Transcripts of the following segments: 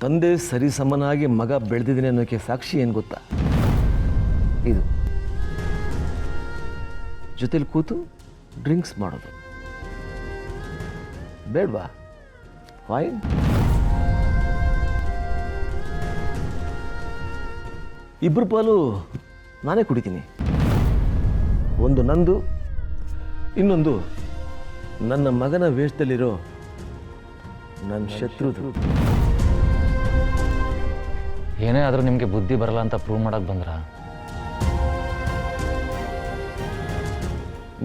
ತಂದೆ ಸರಿ ಸಮನಾಗಿ ಮಗ ಬೆಳೆದಿದ್ದೀನಿ ಅನ್ನೋಕ್ಕೆ ಸಾಕ್ಷಿ ಏನು ಗೊತ್ತಾ? ಇದು ಜೊತೆಲಿ ಕೂತು ಡ್ರಿಂಕ್ಸ್ ಮಾಡೋದು ಬೇಡವಾ? ಫೈನ್. ಇಬ್ಬರು ಪಾಲು ನಾನೇ ಕುಡಿತೀನಿ. ಒಂದು ನಂದು, ಇನ್ನೊಂದು ನನ್ನ ಮಗನ ವೇಷದಲ್ಲಿರೋ ನನ್ನ ಶತ್ರುದು. ಏನೇ ಆದರೂ ನಿಮಗೆ ಬುದ್ಧಿ ಬರಲ್ಲ ಅಂತ ಪ್ರೂವ್ ಮಾಡಕ್ಕೆ ಬಂದ್ರ?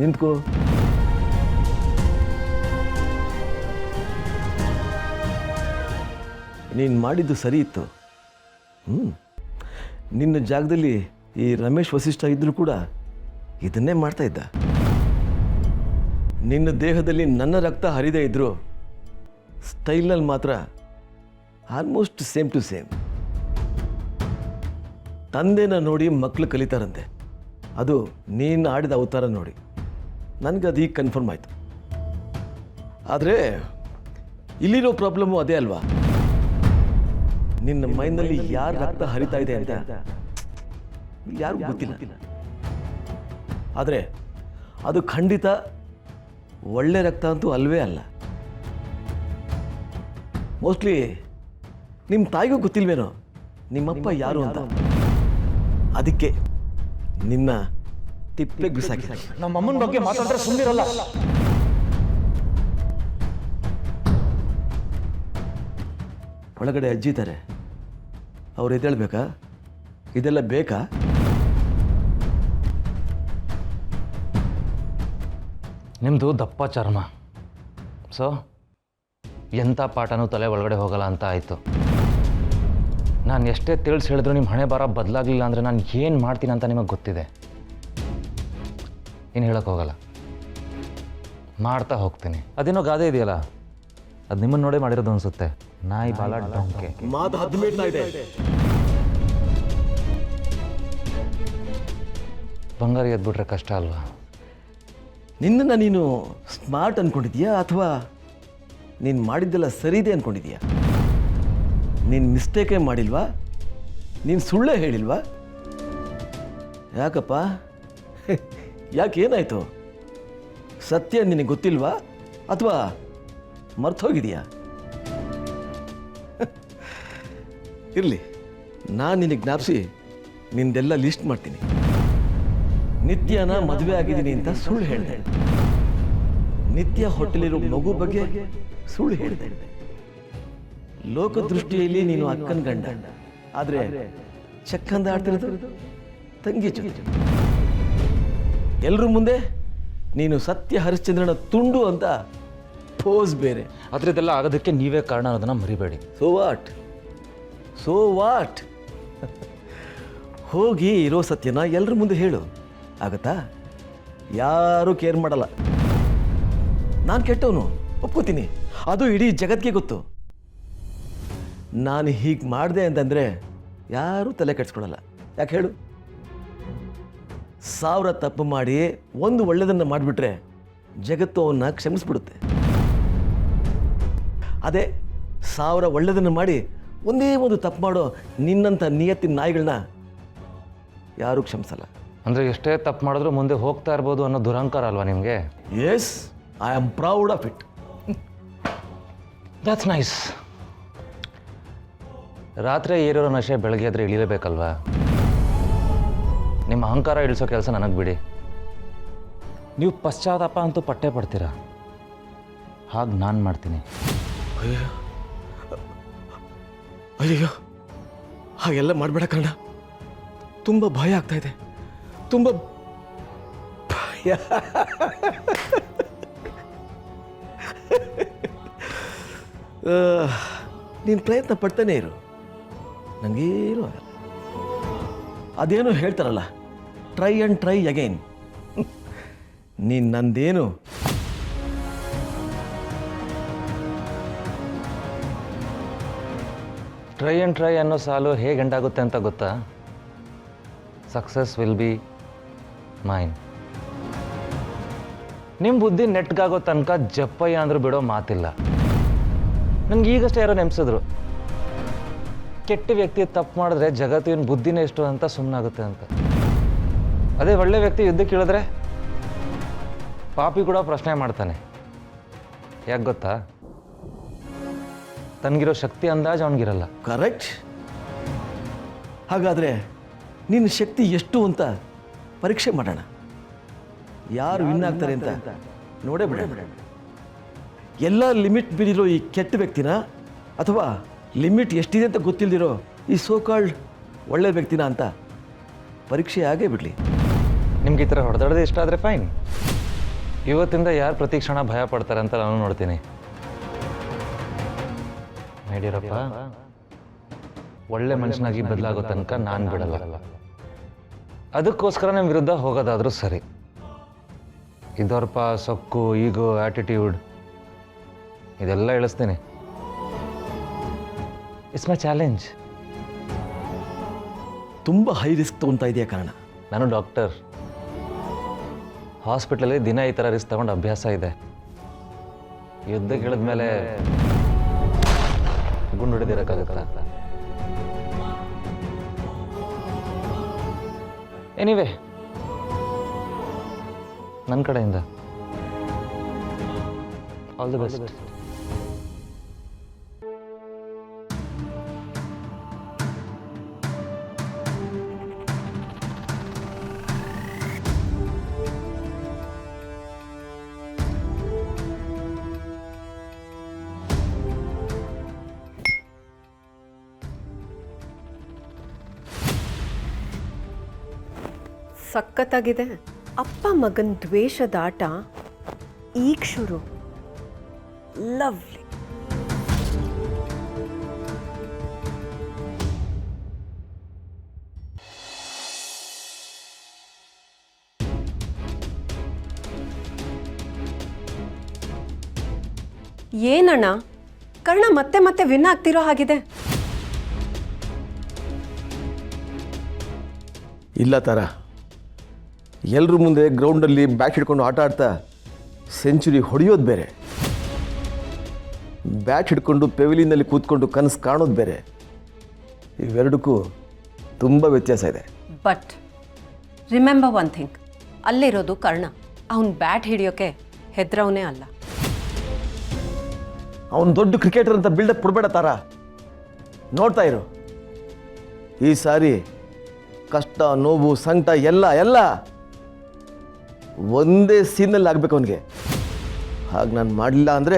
ನಿಂತ್ಕೋ. ನೀನು ಮಾಡಿದ್ದು ಸರಿ ಇತ್ತು. ನಿನ್ನ ಜಾಗದಲ್ಲಿ ಈ ರಮೇಶ್ ವಸಿಷ್ಠ ಇದ್ದರೂ ಕೂಡ ಇದನ್ನೇ ಮಾಡ್ತಾ ಇದ್ದ. ನಿನ್ನ ದೇಹದಲ್ಲಿ ನನ್ನ ರಕ್ತ ಹರಿದೇ ಇದ್ರು ಸ್ಟೈಲ್ನಲ್ಲಿ ಮಾತ್ರ ಆಲ್ಮೋಸ್ಟ್ ಸೇಮ್ ಟು ಸೇಮ್. ತಂದೆನ ನೋಡಿ ಮಕ್ಕಳು ಕಲಿತಾರಂತೆ, ಅದು ನೀನು ಆಡಿದ ಅವತಾರ ನೋಡಿ ನನಗದು ಈಗ ಕನ್ಫರ್ಮ್ ಆಯಿತು. ಆದರೆ ಇಲ್ಲಿರೋ ಪ್ರಾಬ್ಲಮ್ಮು ಅದೇ ಅಲ್ವಾ? ನಿನ್ನ ಮೈಂಡ್ನಲ್ಲಿ ಯಾರ ರಕ್ತ ಹರಿತಾ ಇದೆ ಅಂತ ಯಾರಿಗೂ ಗೊತ್ತಿಲ್ಲ. ಆದರೆ ಅದು ಖಂಡಿತ ಒಳ್ಳೆ ರಕ್ತ ಅಂತೂ ಅಲ್ವೇ ಅಲ್ಲ. ಮೋಸ್ಟ್ಲಿ ನಿಮ್ಮ ತಾಯಿಗೂ ಗೊತ್ತಿಲ್ವೇನೋ ನಿಮ್ಮಪ್ಪ ಯಾರು ಅಂತ. ಅದಕ್ಕೆ ನಿನ್ನ ತಿಪ್ಪೆಗೆ ಬಿಸಾಕಿ. ನಮ್ಮ ಅಮ್ಮನ ಬಗ್ಗೆ ಮಾತಾಡಿದ್ರೆ ಸುಮ್ಮನಿರಲ್ಲ. ಒಳಗಡೆ ಅಜ್ಜಿತಾರೆ, ಅವ್ರು ಎದ್ದೇಳ್ಬೇಕಾ? ಇದೆಲ್ಲ ಬೇಕಾ? ನಿಮ್ಮದು ದಪ್ಪ ಚರ್ಮ, ಸೊ ಎಂಥ ಪಾಠನೂ ತಲೆ ಒಳಗಡೆ ಹೋಗಲ್ಲ ಅಂತ ಆಯಿತು. ನಾನು ಎಷ್ಟೇ ತಿಳಿಸಿ ಹೇಳಿದ್ರು ನಿಮ್ಮ ಹಣೆ ಬರ ಬದಲಾಗಲಿಲ್ಲ ಅಂದರೆ ನಾನು ಏನು ಮಾಡ್ತೀನಿ ಅಂತ ನಿಮಗೆ ಗೊತ್ತಿದೆ. ಏನು ಹೇಳೋಕ್ಕೆ ಹೋಗಲ್ಲ, ಮಾಡ್ತಾ ಹೋಗ್ತೀನಿ. ಅದೇನೋ ಗಾದೆ ಇದೆಯಲ್ಲ, ಅದು ನಿಮ್ಮನ್ನು ನೋಡೇ ಮಾಡಿರೋದು ಅನಿಸುತ್ತೆ. ನಾಯಿ ಬಾಲ ಡೊಂಕೆ. ಮಾತು ಹದ್ದು ಮೀಡ್ತಾ ಇದೆ. ಬಂಗಾರ ಎದ್ಬಿಟ್ರೆ ಕಷ್ಟ ಅಲ್ವಾ? ನಿನ್ನನ್ನು ನೀನು ಸ್ಮಾರ್ಟ್ ಅಂದ್ಕೊಂಡಿದ್ಯಾ ಅಥವಾ ನೀನು ಮಾಡಿದ್ದೆಲ್ಲ ಸರಿದೆ ಅಂದ್ಕೊಂಡಿದ್ಯಾ? ನೀನು ಮಿಸ್ಟೇಕೇ ಮಾಡಿಲ್ವಾ? ನೀನು ಸುಳ್ಳೇ ಹೇಳಿಲ್ವಾ? ಯಾಕಪ್ಪ? ಯಾಕೆ, ಏನಾಯಿತು? ಸತ್ಯ ನಿನಗೆ ಗೊತ್ತಿಲ್ವಾ ಅಥವಾ ಮರ್ತೋಗಿದೆಯಾ? ಇರಲಿ, ನಾನು ನಿನಗೆ ಜ್ಞಾಪಿಸಿ ನಿಂದೆಲ್ಲ ಲಿಸ್ಟ್ ಮಾಡ್ತೀನಿ. ನಿತ್ಯನ ಮದುವೆ ಆಗಿದ್ದೀನಿ ಅಂತ ಸುಳ್ಳು ಹೇಳಿದೆ. ನಿತ್ಯ ಹೊಟ್ಟೆಲಿರೋ ಮಗು ಬಗ್ಗೆ ಸುಳ್ಳು ಹೇಳಿದೆ. ಲೋಕದೃಷ್ಟಿಯಲ್ಲಿ ನೀನು ಅಕ್ಕನ ಗಂಡ, ಆದರೆ ಚಕ್ಕಂದ ಆಡ್ತಿರೋದು ತಂಗಿ ಜೊತೆ. ಎಲ್ಲರ ಮುಂದೆ ನೀನು ಸತ್ಯ ಹರಿಶ್ಚಂದ್ರನ ತುಂಡು ಅಂತ ಪೋಸ್ ಬೇರೆ. ಆದರೆ ಇದೆಲ್ಲ ಆಗೋದಕ್ಕೆ ನೀವೇ ಕಾರಣ ಅನ್ನೋದನ್ನು ಮರಿಬೇಡಿ. So what? So what? ಹೋಗಿ ಇರೋ ಸತ್ಯನ ಎಲ್ಲರ ಮುಂದೆ ಹೇಳು, ಆಗತ್ತಾ? ಯಾರೂ ಕೇರ್ ಮಾಡಲ್ಲ. ನಾನು ಕೆಟ್ಟವನು ಒಪ್ಕೋತೀನಿ, ಅದು ಇಡೀ ಜಗತ್ತಿಗೆ ಗೊತ್ತು. ನಾನು ಹೀಗೆ ಮಾಡಿದೆ ಅಂತಂದರೆ ಯಾರೂ ತಲೆ ಕೆಡಿಸ್ಕೊಳಲ್ಲ. ಯಾಕೆ ಹೇಳು? 1000 ತಪ್ಪು ಮಾಡಿ ಒಂದು ಒಳ್ಳೆಯದನ್ನು ಮಾಡಿಬಿಟ್ರೆ ಜಗತ್ತು ಅವನ್ನ ಕ್ಷಮಿಸ್ಬಿಡುತ್ತೆ. ಅದೇ 1000 ಒಳ್ಳೆಯದನ್ನು ಮಾಡಿ ಒಂದೇ ಒಂದು ತಪ್ಪು ಮಾಡೋ ನಿನ್ನಂಥ ನಿಯತ್ತಿನ ನಾಯಿಗಳನ್ನ ಯಾರೂ ಕ್ಷಮಿಸಲ್ಲ. ಅಂದರೆ ಎಷ್ಟೇ ತಪ್ಪು ಮಾಡಿದ್ರೂ ಮುಂದೆ ಹೋಗ್ತಾ ಇರ್ಬೋದು ಅನ್ನೋ ದುರಹಂಕಾರ ಅಲ್ವಾ ನಿಮಗೆ? Yes, I am proud of it. That's nice. ರಾತ್ರಿ ಏರೋ ನಶೆ ಬೆಳಗ್ಗೆ ಆದರೆ ಇಳಿಲೇಬೇಕಲ್ವಾ? ನಿಮ್ಮ ಅಹಂಕಾರ ಇಳಿಸೋ ಕೆಲಸ ನನಗೆ ಬಿಡಿ. ನೀವು ಪಶ್ಚಾತ್ತಾಪ ಅಂತೂ ಪಟ್ಟೆ ಪಡ್ತೀರಾ, ಹಾಗೆ ನಾನು ಮಾಡ್ತೀನಿ. ಅಯ್ಯೋ, ಹಾಗೆಲ್ಲ ಮಾಡಬೇಡ ಕನ್ನಡ. ತುಂಬ ಭಯ ಆಗ್ತಾ ಇದೆ, ತುಂಬ ಭಯ. ನೀನು ಪ್ರಯತ್ನ ಪಡ್ತಾನೆ ಇರು, ನನಗೇನು ಆಗಲ್ಲ. ಅದೇನು ಹೇಳ್ತಾರಲ್ಲ, ಟ್ರೈ ಆ್ಯಂಡ್ ಟ್ರೈ ಅಗೈನ್. ನೀನು ನಂದೇನು ಟ್ರೈ ಆ್ಯಂಡ್ ಟ್ರೈ ಅನ್ನೋ ಸಾಲು ಹೇಗೆ ಎಂಡಾಗುತ್ತೆ ಅಂತ ಗೊತ್ತಾ? Success will be main. ನಿಮ್ಮ ಬುದ್ಧಿ ನೆಟ್ಗಾಗೋ ತನಕ ಜಪ್ಪಯ್ಯ ಅಂದರೂ ಬಿಡೋ ಮಾತಿಲ್ಲ. ನನಗೆ ಈಗಷ್ಟೇ ಯಾರೋ ನೆನೆಸಿದ್ರು, ಕೆಟ್ಟ ವ್ಯಕ್ತಿ ತಪ್ಪು ಮಾಡಿದ್ರೆ ಜಗತ್ತಿನ ಬುದ್ಧಿನೇ ಎಷ್ಟು ಅಂತ ಸುಮ್ಮನಾಗುತ್ತೆ ಅಂತ. ಅದೇ ಒಳ್ಳೆ ವ್ಯಕ್ತಿ ಯುದ್ಧಕ್ಕೆ ಇಳಿದ್ರೆ ಪಾಪಿ ಕೂಡ ಪ್ರಶ್ನೆ ಮಾಡ್ತಾನೆ. ಯಾಕೆ ಗೊತ್ತಾ? ತನಗಿರೋ ಶಕ್ತಿ ಅಂದಾಜು ಅವನಿಗಿರಲ್ಲ. ಕರೆಕ್ಟ್. ಹಾಗಾದರೆ ನಿನ್ನ ಶಕ್ತಿ ಎಷ್ಟು ಅಂತ ಪರೀಕ್ಷೆ ಮಾಡೋಣ. ಯಾರು ವಿನ್ ಆಗ್ತಾರೆ ಅಂತ ನೋಡೇ ಬಿಡ. ಎಲ್ಲ ಲಿಮಿಟ್ ಮೀರಿರೋ ಈ ಕೆಟ್ಟ ವ್ಯಕ್ತಿನ ಅಥವಾ ಲಿಮಿಟ್ ಎಷ್ಟಿದೆ ಅಂತ ಗೊತ್ತಿಲ್ದಿರೋ ಈ ಸೋಕಾಲ್ಡ್ ಒಳ್ಳೆ ವ್ಯಕ್ತಿನ ಅಂತ ಪರೀಕ್ಷೆ ಆಗೇ ಬಿಡಲಿ. ನಿಮ್ಗೆ ಈ ಥರ ಹೊಡೆದಾಡೋದು ಇಷ್ಟ ಆದರೆ ಫೈನ್. ಇವತ್ತಿಂದ ಯಾರು ಪ್ರತಿ ಕ್ಷಣ ಭಯ ಪಡ್ತಾರೆ ಅಂತ ನಾನು ನೋಡ್ತೀನಿ. ಯಡಿಯೂರಪ್ಪ ಒಳ್ಳೆ ಮನುಷ್ಯನಾಗಿ ಬದಲಾಗೋ ತನಕ ನಾನು ಬಿಡಲ್ಲ. ಅದಕ್ಕೋಸ್ಕರ ನಿಮ್ಮ ವಿರುದ್ಧ ಹೋಗೋದಾದರೂ ಸರಿ. ಈ ದರ್ಪ, ಸೊಕ್ಕು, ಈಗೋ, ಆ್ಯಟಿಟ್ಯೂಡ್ ಇದೆಲ್ಲ ಇಳಿಸ್ತೀನಿ. It's my challenge. ತುಂಬ ಹೈ ರಿಸ್ಕ್ ತೊಗೊತಾ ಇದೆಯಾ ಕಾರಣ? ನಾನು ಡಾಕ್ಟರ್. ಹಾಸ್ಪಿಟ್ಲಲ್ಲಿ ದಿನ ಈ ಥರ ರಿಸ್ಕ್ ತಗೊಂಡು ಅಭ್ಯಾಸ ಇದೆ. ಯುದ್ಧಕ್ಕೆ ಇಳಿದ್ಮೇಲೆ ಗುಂಡು ಹೊಡೆದಿರೋಕ್ಕಾಗತ್ತಾ? ಎನಿವೆ, ನನ್ನ ಕಡೆಯಿಂದ ಆಲ್ ದಿ ಬೆಸ್ಟ್. ಸಖತ್ತಾಗಿದೆ. ಅಪ್ಪ ಮಗನ ದ್ವೇಷದ ಆಟ ಈಗ ಶುರು. ಲವ್ಲಿ. ಏನಣ್ಣ, ಕರ್ಣ ಮತ್ತೆ ಮತ್ತೆ ವಿನ್ ಆಗ್ತಿರೋ ಹಾಗಿದೆ. ಇಲ್ಲ ತಾರ, ಎಲ್ಲರ ಮುಂದೆ ಗ್ರೌಂಡಲ್ಲಿ ಬ್ಯಾಟ್ ಹಿಡ್ಕೊಂಡು ಆಟ ಆಡ್ತಾ ಸೆಂಚುರಿ ಹೊಡೆಯೋದು ಬೇರೆ, ಬ್ಯಾಟ್ ಹಿಡ್ಕೊಂಡು ಪೆವಿಲಿನಲ್ಲಿ ಕೂತ್ಕೊಂಡು ಕನಸು ಕಾಣೋದು ಬೇರೆ. ಇವೆರಡಕ್ಕೂ ತುಂಬ ವ್ಯತ್ಯಾಸ ಇದೆ. ಬಟ್ ರಿಮೆಂಬರ್ ಒನ್ ಥಿಂಗ್, ಅಲ್ಲಿರೋದು ಕರ್ಣ. ಅವನು ಬ್ಯಾಟ್ ಹಿಡಿಯೋಕೆ ಹೆದ್ರವನೇ ಅಲ್ಲ. ಅವನು ದೊಡ್ಡ ಕ್ರಿಕೆಟರ್ ಅಂತ ಬಿಲ್ಡಪ್ ಕೊಡಬೇಡ ತಾರ. ನೋಡ್ತಾ ಇರು, ಈ ಸಾರಿ ಕಷ್ಟ, ನೋವು, ಸಂಕಟ ಎಲ್ಲ ಒಂದೇ ಸೀನಲ್ಲಿ ಆಗ್ಬೇಕು ಅವನಿಗೆ. ಹಾಗೆ ನಾನು ಮಾಡಲಿಲ್ಲ ಅಂದರೆ